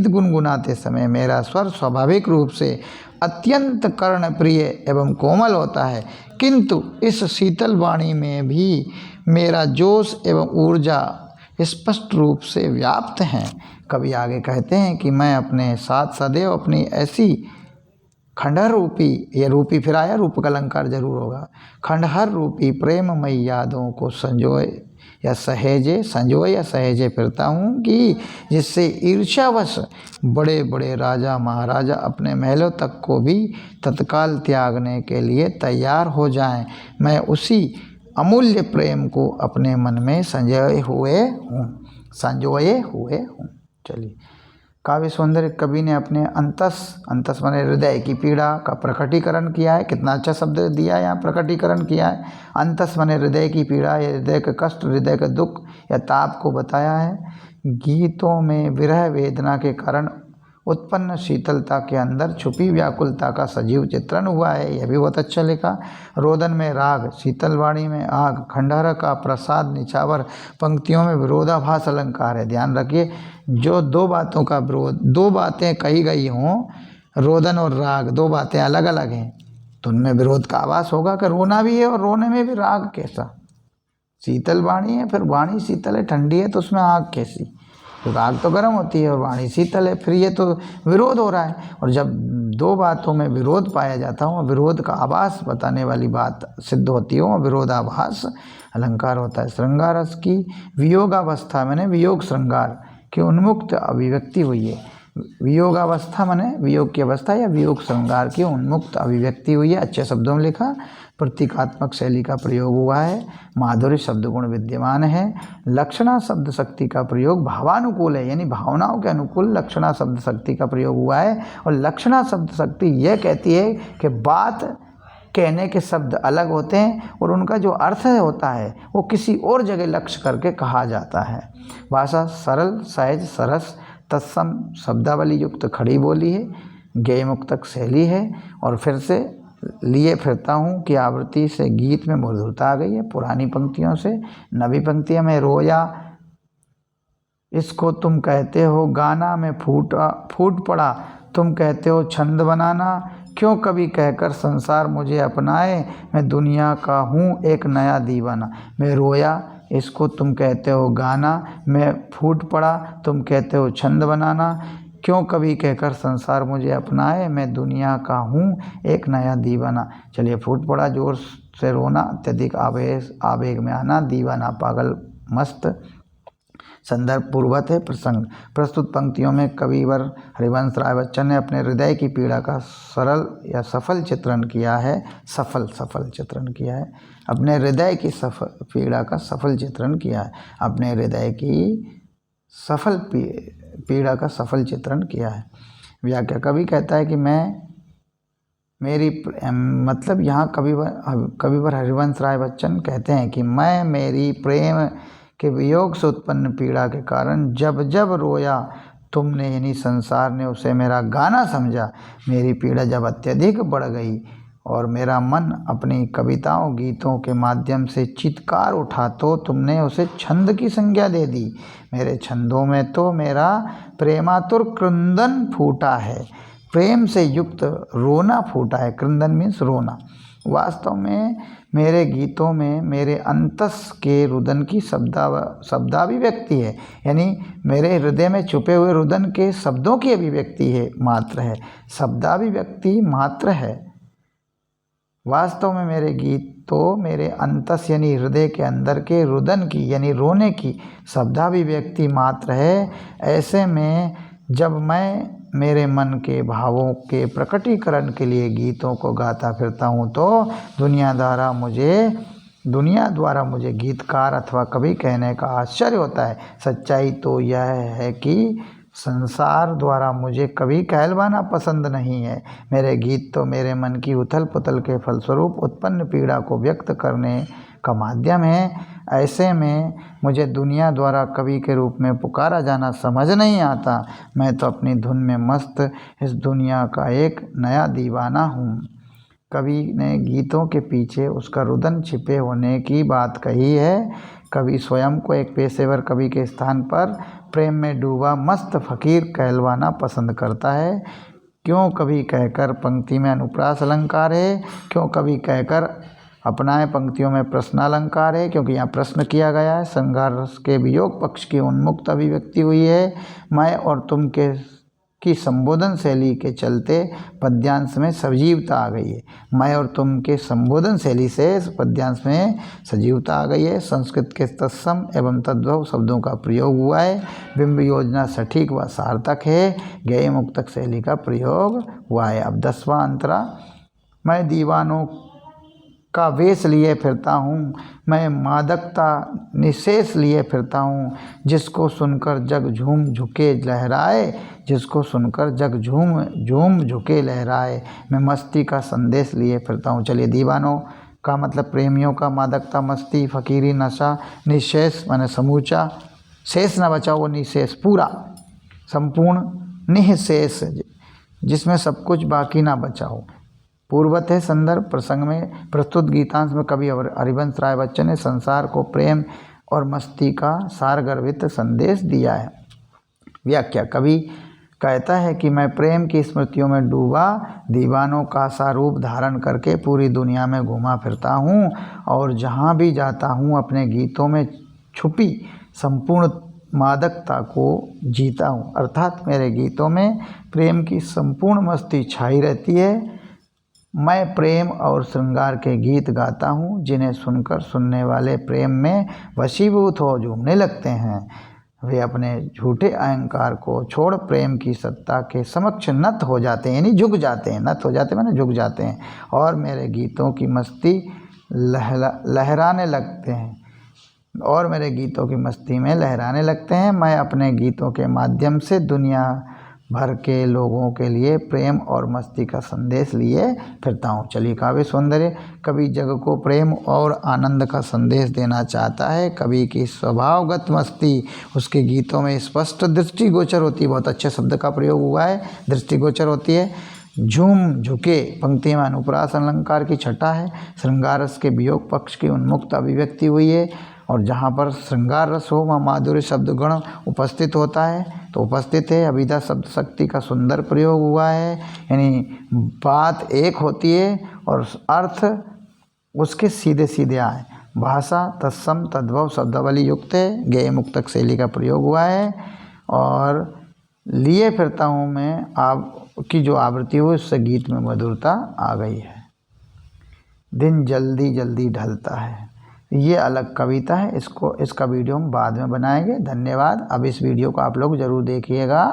गुनगुनाते समय मेरा स्वर स्वाभाविक रूप से अत्यंत कर्णप्रिय एवं कोमल होता है, किंतु इस शीतल वाणी में भी मेरा जोश एवं ऊर्जा स्पष्ट रूप से व्याप्त हैं। कवि आगे कहते हैं कि मैं अपने साथ सदैव अपनी ऐसी खंडहर रूपी, ये रूपी फिर आया, रूप का अलंकार जरूर होगा, खंडहर रूपी प्रेममयी यादों को संजोए या सहेजे फिरता हूँ कि जिससे ईर्ष्यावश बड़े बड़े राजा महाराजा अपने महलों तक को भी तत्काल त्यागने के लिए तैयार हो जाएं। मैं उसी अमूल्य प्रेम को अपने मन में संजोए हुए हूँ। चलिए, काव्य सौंदर्य कवि ने अपने अंतस माने हृदय की पीड़ा का प्रकटीकरण किया है। कितना अच्छा शब्द दिया है यहाँ, प्रकटीकरण किया है। अंतस माने हृदय की पीड़ा या हृदय के कष्ट, हृदय के दुख या ताप को बताया है। गीतों में विरह वेदना के कारण उत्पन्न शीतलता के अंदर छुपी व्याकुलता का सजीव चित्रण हुआ है, यह भी बहुत अच्छा लिखा। रोदन में राग, शीतलवाणी में आग, खंडहर का प्रसाद निछावर पंक्तियों में विरोधाभास अलंकार है। ध्यान रखिए, जो दो बातों का विरोध, दो बातें कही गई हों, रोदन और राग दो बातें अलग अलग हैं, तो उनमें विरोध का आभास होगा कि रोना भी है और रोने में भी राग कैसा। शीतल वाणी है, फिर वाणी शीतल है, ठंडी है, तो उसमें आग कैसी। तो राग तो गर्म होती है और वाणी शीतल है, फिर ये तो विरोध हो रहा है। और जब दो बातों में विरोध पाया जाता हो, विरोध का आभास बताने वाली बात सिद्ध होती हो, विरोधाभास अलंकार होता है। श्रृंगार रस की वियोगावस्था मैंने वियोग श्रृंगार की उन्मुक्त अभिव्यक्ति हुई है। वियोगावस्था माने वियोग की अवस्था या वियोग श्रृंगार की उन्मुक्त अभिव्यक्ति हुई है। अच्छे शब्दों में लिखा। प्रतीकात्मक शैली का प्रयोग हुआ है। माधुर्य शब्द गुण विद्यमान है। लक्षणा शब्द शक्ति का प्रयोग भावानुकूल है, यानी भावनाओं के अनुकूल लक्षणा शब्द शक्ति का प्रयोग हुआ है। और लक्षणा शब्द शक्ति यह कहती है कि बात कहने के शब्द अलग होते हैं और उनका जो अर्थ होता है वो किसी और जगह लक्ष्य करके कहा जाता है। भाषा सरल, सहज, सरस, तत्सम शब्दावली युक्त खड़ी बोली है। गेय मुक्तक शैली है। और फिर से लिए फिरता हूँ कि आवृत्ति से गीत में मधुरता आ गई है। पुरानी पंक्तियों से नवी पंक्तियों में रोया इसको तुम कहते हो गाना, में फूट पड़ा तुम कहते हो छंद बनाना। क्यों कभी कहकर संसार मुझे अपनाए, मैं दुनिया का हूँ एक नया दीवाना। मैं रोया इसको तुम कहते हो गाना, मैं फूट पड़ा तुम कहते हो छंद बनाना। क्यों कभी कहकर संसार मुझे अपनाए, मैं दुनिया का हूँ एक नया दीवाना। चलिए, फूट पड़ा जोर से रोना, अत्यधिक आवेग में आना, दीवाना पागल मस्त। संदर्भ पूर्वत है। प्रसंग प्रस्तुत पंक्तियों में कविवर हरिवंश राय बच्चन ने अपने हृदय की पीड़ा का सरल या सफल चित्रण किया है। सफल चित्रण किया है। अपने हृदय की पीड़ा का सफल चित्रण किया है। अपने हृदय की सफल पीड़ा का सफल चित्रण किया है। व्याख्या कवि कहता है कि मेरी मतलब यहाँ कविवर हरिवंश राय बच्चन कहते हैं कि मैं मेरी प्रेम के वियोग से उत्पन्न पीड़ा के कारण जब जब रोया तुमने, यानी संसार ने उसे मेरा गाना समझा। मेरी पीड़ा जब अत्यधिक बढ़ गई और मेरा मन अपनी कविताओं गीतों के माध्यम से चित्कार उठा तो तुमने उसे छंद की संज्ञा दे दी। मेरे छंदों में तो मेरा प्रेमातुर क्रंदन फूटा है, प्रेम से युक्त रोना फूटा है। क्रंदन मीन्स रोना। वास्तव में मेरे गीतों में मेरे अंतस के रुदन की शब्दाभिव्यक्ति है, यानी मेरे हृदय में छुपे हुए रुदन के शब्दों की अभिव्यक्ति है, मात्र है, शब्दाभिव्यक्ति मात्र है। वास्तव में मेरे गीत तो मेरे अंतस यानी हृदय के अंदर के रुदन की यानी रोने की शब्दाभिव्यक्ति मात्र है। ऐसे में जब मैं मेरे मन के भावों के प्रकटीकरण के लिए गीतों को गाता फिरता हूँ तो दुनिया द्वारा मुझे गीतकार अथवा कवि कहने का आश्चर्य होता है। सच्चाई तो यह है कि संसार द्वारा मुझे कभी कहलवाना पसंद नहीं है। मेरे गीत तो मेरे मन की उथल पुथल के फलस्वरूप उत्पन्न पीड़ा को व्यक्त करने का माध्यम है। ऐसे में मुझे दुनिया द्वारा कवि के रूप में पुकारा जाना समझ नहीं आता। मैं तो अपनी धुन में मस्त इस दुनिया का एक नया दीवाना हूँ। कवि ने गीतों के पीछे उसका रुदन छिपे होने की बात कही है। कवि स्वयं को एक पेशेवर कवि के स्थान पर प्रेम में डूबा मस्त फकीर कहलवाना पसंद करता है। क्यों कभी कहकर पंक्ति में अनुप्रास अलंकार है, क्यों कभी कहकर अपनाए पंक्तियों में प्रश्नालंकार है, क्योंकि यहाँ प्रश्न किया गया है। श्रृंगार रस के वियोग पक्ष की उन्मुक्त अभिव्यक्ति हुई है। मैं और तुम की संबोधन शैली के चलते पद्यांश में सजीवता आ गई है। मैं और तुम के संबोधन शैली से पद्यांश में सजीवता आ गई है। संस्कृत के तत्सम एवं तद्भव शब्दों का प्रयोग हुआ है। बिंब योजना सटीक व सार्थक है। गेय मुक्तक शैली का प्रयोग हुआ है। अब 10वां अंतरा। मैं दीवानों का वेश लिए फिरता हूँ, मैं मादकता निशेष लिए फिरता हूँ। जिसको सुनकर जग झूम झुके लहराए, जिसको सुनकर जग झूम झुके लहराए। मैं मस्ती का संदेश लिए फिरता हूँ। चलिए, दीवानों का मतलब प्रेमियों का, मादकता मस्ती फकीरी नशा, निशेष माने समूचा, शेष न बचा वो निशेष पूरा संपूर्ण, निःशेष जिसमें सब कुछ बाकी ना बचा हो। पूर्वत है। संदर्भ प्रसंग में प्रस्तुत गीतांश में कवि हरिवंश राय बच्चन ने संसार को प्रेम और मस्ती का सारगर्भित संदेश दिया है। व्याख्या कवि कहता है कि मैं प्रेम की स्मृतियों में डूबा दीवानों का सा रूप धारण करके पूरी दुनिया में घूमा फिरता हूँ और जहाँ भी जाता हूँ अपने गीतों में छुपी संपूर्ण मादकता को जीता हूँ। अर्थात मेरे गीतों में प्रेम की संपूर्ण मस्ती छाई रहती है। मैं प्रेम और श्रृंगार के गीत गाता हूँ जिन्हें सुनकर सुनने वाले प्रेम में वशीभूत हो झूमने लगते हैं। वे अपने झूठे अहंकार को छोड़ प्रेम की सत्ता के समक्ष नत हो जाते हैं, यानी झुक जाते हैं। नत हो जाते माने झुक जाते हैं और मेरे गीतों की मस्ती लहराने लगते हैं और मेरे गीतों की मस्ती में लहराने लगते हैं। मैं अपने गीतों के माध्यम से दुनिया भर के लोगों के लिए प्रेम और मस्ती का संदेश लिए फिरता हूँ। चलिए, काव्य सौंदर्य। कवि जग को प्रेम और आनंद का संदेश देना चाहता है। कवि की स्वभावगत मस्ती उसके गीतों में स्पष्ट दृष्टिगोचर होती है। बहुत अच्छे शब्द का प्रयोग हुआ है, दृष्टिगोचर होती है। झूम झुके पंक्ति में अनुप्रास अलंकार की छटा है। श्रृंगार रस के वियोग पक्ष की उन्मुक्त अभिव्यक्ति हुई है और जहाँ पर श्रृंगार रस हो वहाँ माधुर्य शब्द गण उपस्थित होता है, तो उपस्थित है। अभिधा शब्द शक्ति का सुंदर प्रयोग हुआ है, यानी बात एक होती है और अर्थ उसके सीधे सीधे आए। भाषा तत्सम तद्भव शब्दावली युक्त है। गेय मुक्तक शैली का प्रयोग हुआ है और लिए फिरता हूँ मैं आपकी जो आवृत्ति हुई उससे गीत में मधुरता आ गई है। दिन जल्दी जल्दी ढलता है, ये अलग कविता है। इसका वीडियो हम बाद में बनाएंगे। धन्यवाद। अब इस वीडियो को आप लोग ज़रूर देखिएगा।